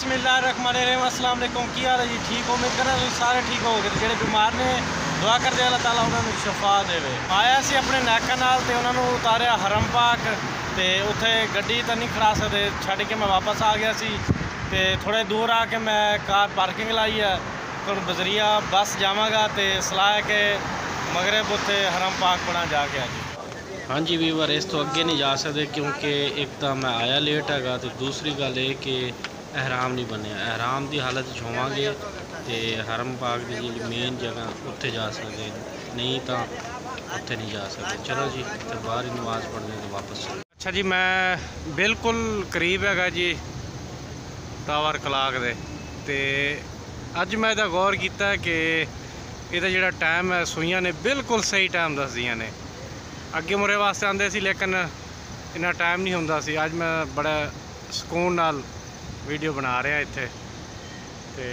बिस्मिल्लाहिर्रहमानिर्रहीम अस्सलाम वालेकुम। की हाल है जी? ठीक हो? उम्मीद करना सारे ठीक हो गए। ਜਿਹੜੇ बीमार ने दुआ करते अल्लाह ताला उन्होंने शफा देवे। आया सी अपने नायका नाल ते उन्होंने उतारिया हरम पाक ते उत्थे गड्डी तो नहीं खड़ा सकते छड़ के मैं वापस आ गया सी ते थोड़े दूर आके मैं कार पार्किंग लाई है तो बजरिया बस जावांगा ते सलाह है कि मगरब उत्थे हरम पाक बना जाके आ जी। हाँ जी वीवर इस तो अगे नहीं जा सकते क्योंकि एक तो मैं आया लेट है तो दूसरी गल ये कि एहराम नहीं बनया। एहराम की हालत होवांगे तो हरम पाक की जी मेन जगह उत्थे जा सकते, नहीं तो उत्थे नहीं जा सकते। चलो जी तो बाहर ही नमाज पढ़ने तो वापस। अच्छा जी मैं बिल्कुल करीब है जी टावर कलाक दे ते अज मैं गौर किया कि यदा जो टाइम है सूइयां ने बिल्कुल सही टाइम दसदियां ने। अगे मुरे वास्ते आते सी लेकिन इन्ना टाइम नहीं होंदा सी। अज मैं बड़ा सुकून नाल वीडियो बना रहा इत्थे ते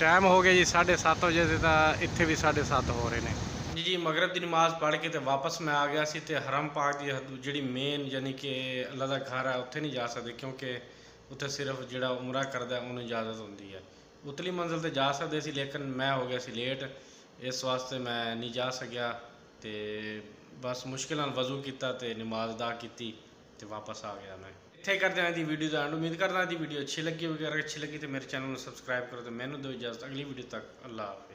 टाइम हो गया जी 7:30 बजे तो इत्थे भी 7:30 हो रहे हैं जी। मगरब की नमाज़ पढ़ के तो वापस मैं आ गया सी ते हरम पाक की जी मेन यानी कि अल्लाह का घर है उत्थे नहीं जा सकते क्योंकि उत्थे सिर्फ जो उमरा करता उन्होंने इजाज़त होती है। उतली मंजिल तो जा सकते सी लेकिन मैं हो गया सी लेट, इस वास्ते मैं नहीं जा सकिया ते बस मुश्किल वजू किया तो नमाज अदा की तो वापस आ गया। मैं इतने करते हैं दी वीडियो का एंड। उम्मीद करना दी वीडियो अच्छी लगी, अगर अच्छी लगी तो मेरे चैनल को सब्सक्राइब करो। तो मैंने दो इजाज़त अगली वीडियो तक। अल्लाह हाफिज़।